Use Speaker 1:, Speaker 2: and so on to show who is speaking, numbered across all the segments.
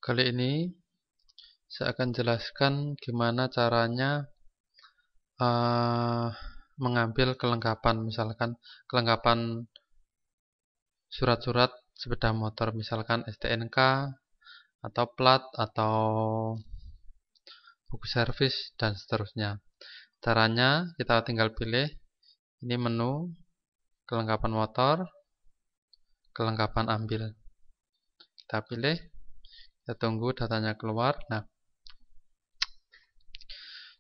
Speaker 1: Kali ini saya akan jelaskan gimana caranya mengambil kelengkapan, misalkan kelengkapan surat-surat sepeda motor, misalkan STNK atau plat atau buku servis dan seterusnya. Caranya kita tinggal pilih ini menu kelengkapan motor, kelengkapan ambil. Kita pilih, kita tunggu datanya keluar. Nah,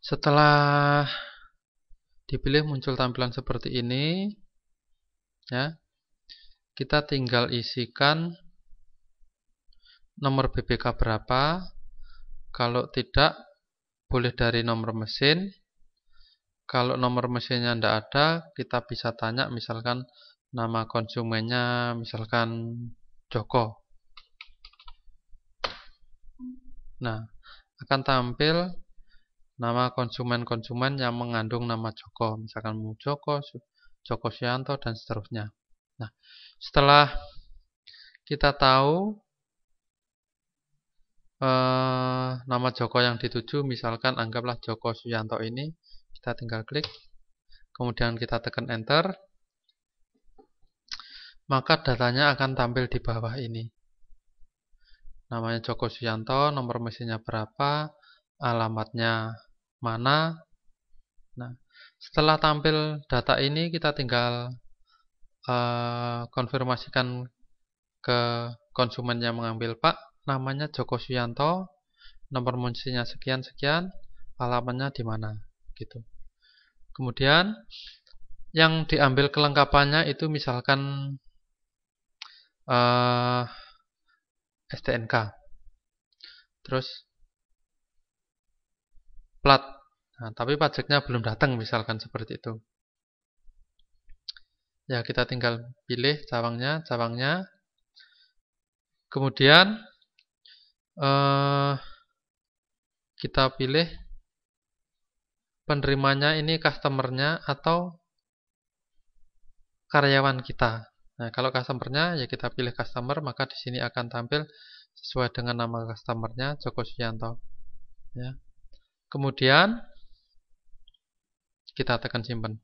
Speaker 1: setelah dipilih muncul tampilan seperti ini, ya, kita tinggal isikan nomor BPK berapa. Kalau tidak, boleh dari nomor mesin. Kalau nomor mesinnya tidak ada, kita bisa tanya misalkan nama konsumennya, misalkan Joko. Nah, akan tampil nama konsumen-konsumen yang mengandung nama Joko, misalkan Joko, Joko Suyanto, dan seterusnya. Nah, setelah kita tahu nama Joko yang dituju, misalkan anggaplah Joko Suyanto ini, kita tinggal klik, kemudian kita tekan enter, maka datanya akan tampil di bawah ini. Namanya Joko Suyanto, nomor mesinnya berapa, alamatnya mana. Nah, setelah tampil data ini, kita tinggal konfirmasikan ke konsumen yang mengambil, Pak, namanya Joko Suyanto, nomor mesinnya sekian-sekian, alamatnya di mana, gitu. Kemudian yang diambil kelengkapannya itu misalkan STNK, terus plat. Nah, tapi pajaknya belum datang, misalkan seperti itu. Ya, kita tinggal pilih cawangnya. Kemudian kita pilih penerimanya ini customernya atau karyawan kita. Nah, kalau customernya ya kita pilih customer, maka di sini akan tampil sesuai dengan nama customernya Joko Suyanto. Ya. Kemudian kita tekan simpan.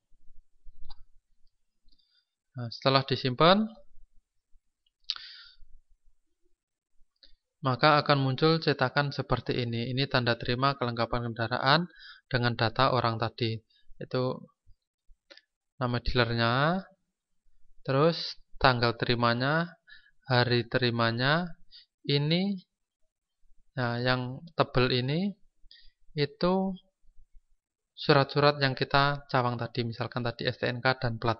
Speaker 1: Nah, setelah disimpan, maka akan muncul cetakan seperti ini. Ini tanda terima kelengkapan kendaraan dengan data orang tadi. Itu nama dealernya, terus tanggal terimanya, hari terimanya. Ini, nah, yang tebal ini, itu surat-surat yang kita cawang tadi, misalkan tadi STNK dan plat,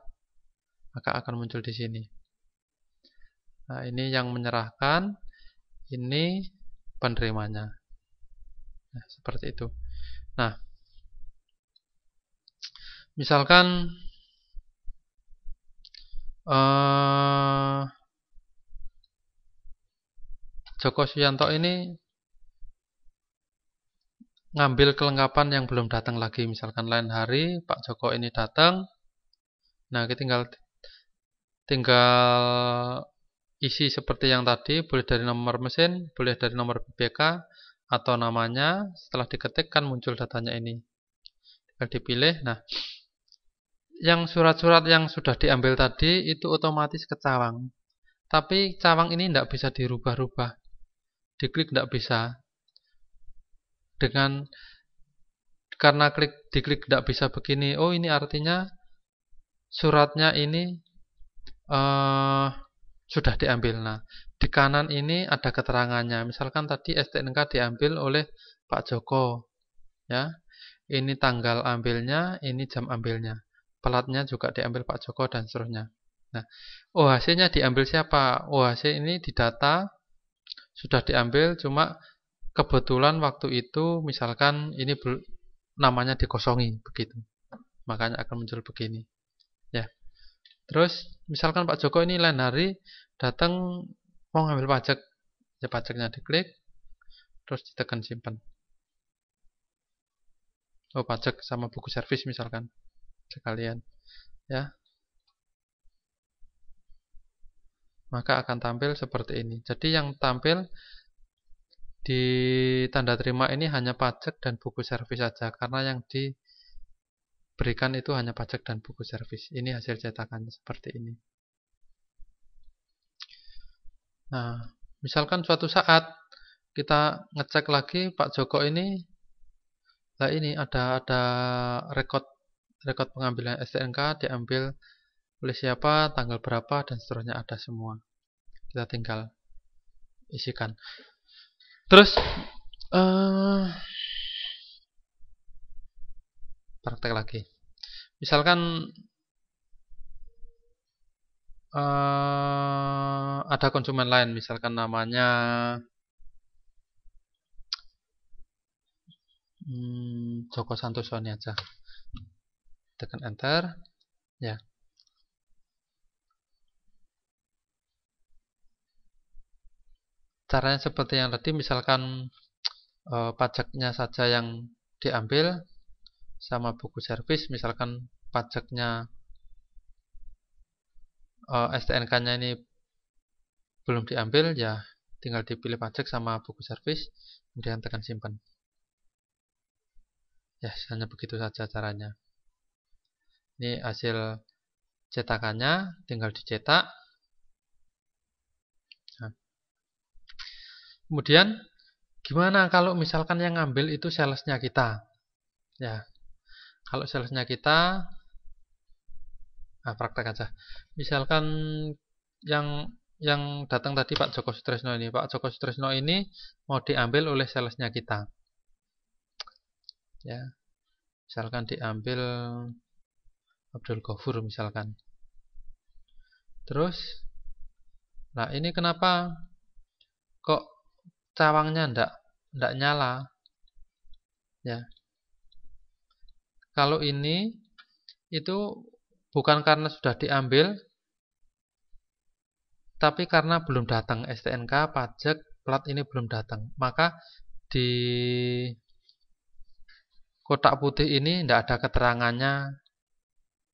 Speaker 1: maka akan muncul di sini. Nah, ini yang menyerahkan, ini penerimanya. Nah, seperti itu. Nah, misalkan Joko Suyanto ini ngambil kelengkapan yang belum datang lagi, misalkan lain hari Pak Joko ini datang. Nah, kita tinggal isi seperti yang tadi, boleh dari nomor mesin, boleh dari nomor BPK atau namanya. Setelah diketik kan muncul datanya ini. Tinggal dipilih. Nah, yang surat-surat yang sudah diambil tadi itu otomatis ke cawang. Tapi cawang ini tidak bisa dirubah-rubah. Diklik tidak bisa. Karena diklik tidak bisa begini. Oh, ini artinya suratnya ini sudah diambil. Nah, di kanan ini ada keterangannya. Misalkan tadi STNK diambil oleh Pak Joko, ya. Ini tanggal ambilnya, ini jam ambilnya. Platnya juga diambil Pak Joko dan seterusnya. Nah, OHC-nya diambil siapa? OHC ini didata sudah diambil, cuma kebetulan waktu itu misalkan ini namanya dikosongi begitu. Makanya akan muncul begini. Ya. Terus misalkan Pak Joko ini lain hari datang mau ngambil pajak, ya pajaknya diklik, terus ditekan simpan. Oh, pajak sama buku servis misalkan sekalian, ya. Maka akan tampil seperti ini. Jadi yang tampil di tanda terima ini hanya pajak dan buku servis saja, karena yang diberikan itu hanya pajak dan buku servis. Ini hasil cetakannya seperti ini. Nah, misalkan suatu saat kita ngecek lagi Pak Joko ini, nah ini ada rekod pengambilan STNK diambil oleh siapa, tanggal berapa, dan seterusnya ada semua. Kita tinggal isikan. Terus praktek lagi. Misalkan ada konsumen lain, misalkan namanya Joko Santoso ini aja. Tekan enter, ya. Caranya seperti yang tadi, misalkan pajaknya saja yang diambil sama buku servis, misalkan pajaknya STNK-nya ini belum diambil, ya tinggal dipilih pajak sama buku servis, kemudian tekan simpan. Ya, hanya begitu saja caranya. Ini hasil cetakannya, tinggal dicetak. Nah. Kemudian gimana kalau misalkan yang ngambil itu salesnya kita? Ya, kalau salesnya kita, praktek aja. Misalkan yang datang tadi Pak Joko Sutresno ini, Pak Joko Sutresno ini mau diambil oleh salesnya kita. Ya, misalkan diambil Abdul Ghafur misalkan. Terus, nah ini kenapa kok cawangnya ndak nyala? Ya, kalau ini itu bukan karena sudah diambil, tapi karena belum datang STNK, pajak, plat ini belum datang. Maka di kotak putih ini tidak ada keterangannya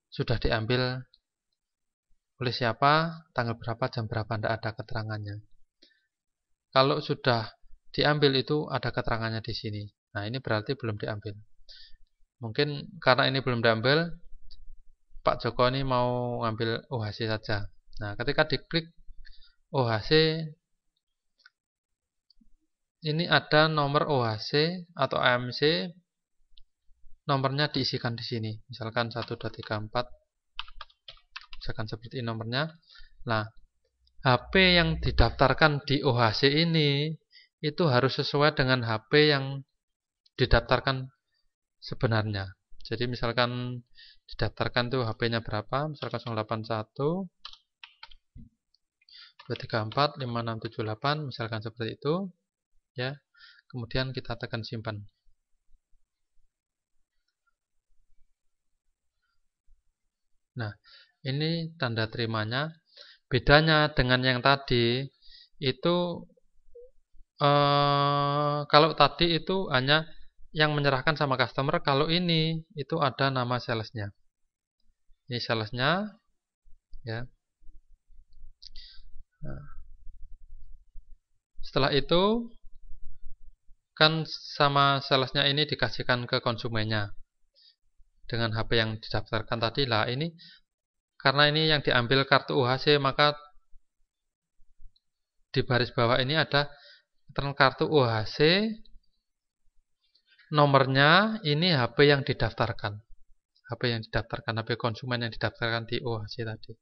Speaker 1: sudah diambil oleh siapa, tanggal berapa, jam berapa, tidak ada keterangannya. Kalau sudah diambil itu ada keterangannya di sini. Nah, ini berarti belum diambil. Mungkin karena ini belum diambil, Pak Joko ini mau ngambil OHC saja. Nah, ketika diklik OHC, ini ada nomor OHC atau AMC, nomornya diisikan di sini. Misalkan 1, 2, 3, 4. Misalkan seperti ini nomornya. Nah, HP yang didaftarkan di OHC ini itu harus sesuai dengan HP yang didaftarkan sebenarnya. Jadi misalkan didaftarkan tuh HP-nya berapa? Misalkan 081 234 5678, misalkan seperti itu, ya. Kemudian kita tekan simpan. Nah, ini tanda terimanya. Bedanya dengan yang tadi itu kalau tadi itu hanya yang menyerahkan sama customer, kalau ini itu ada nama salesnya. Ini salesnya, ya. Nah, setelah itu kan sama salesnya ini dikasihkan ke konsumennya dengan HP yang didaftarkan tadi. Lah ini karena ini yang diambil kartu OHC, maka di baris bawah ini ada kartu OHC, nomornya ini HP yang didaftarkan. HP konsumen yang didaftarkan di OHC tadi.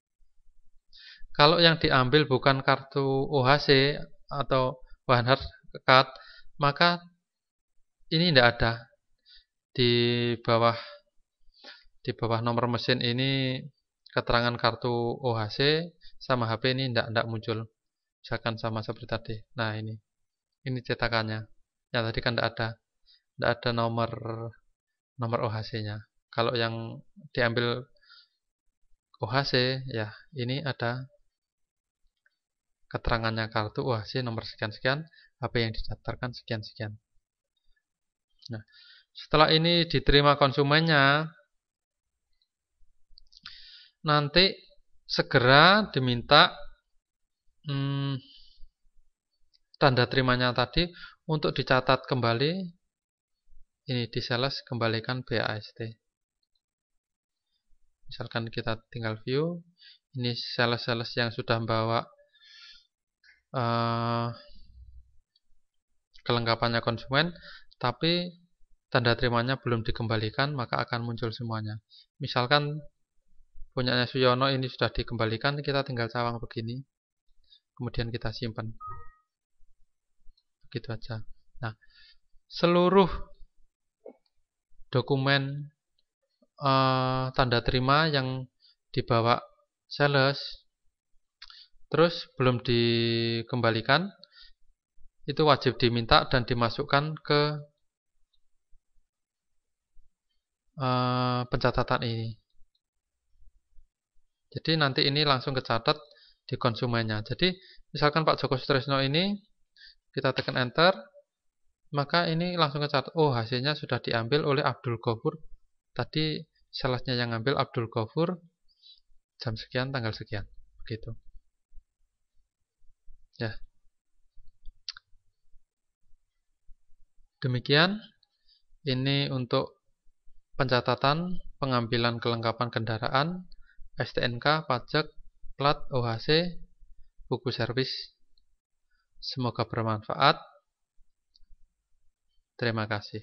Speaker 1: Kalau yang diambil bukan kartu OHC atau one hard card, maka ini tidak ada di bawah nomor mesin ini keterangan kartu OHC sama HP ini tidak muncul. Misalkan sama seperti tadi. Nah, ini cetakannya. Yang tadi kan tidak ada nomor OHC-nya. Kalau yang diambil OHC, ya ini ada keterangannya kartu OHC nomor sekian-sekian, HP yang didaftarkan sekian-sekian. Nah, setelah ini diterima konsumennya, nanti segera diminta tanda terimanya tadi Untuk dicatat kembali, ini di sales kembalikan BAST. Misalkan kita tinggal view, ini sales-sales yang sudah membawa kelengkapannya konsumen, tapi tanda terimanya belum dikembalikan, maka akan muncul semuanya. Misalkan punyanya Suyono ini sudah dikembalikan, kita tinggal cawang begini, kemudian kita simpan. Begitu aja. Nah, seluruh dokumen tanda terima yang dibawa sales terus belum dikembalikan, itu wajib diminta dan dimasukkan ke pencatatan ini. Jadi nanti ini langsung kecatat di konsumennya. Jadi misalkan Pak Joko Sutrisno ini kita tekan enter, maka ini langsung kecatat, oh hasilnya sudah diambil oleh Abdul Ghafur. Tadi salesnya yang ngambil Abdul Ghafur jam sekian tanggal sekian, begitu. Ya. Demikian ini untuk pencatatan pengambilan kelengkapan kendaraan, STNK, pajak, plat, OHC, buku servis. Semoga bermanfaat. Terima kasih.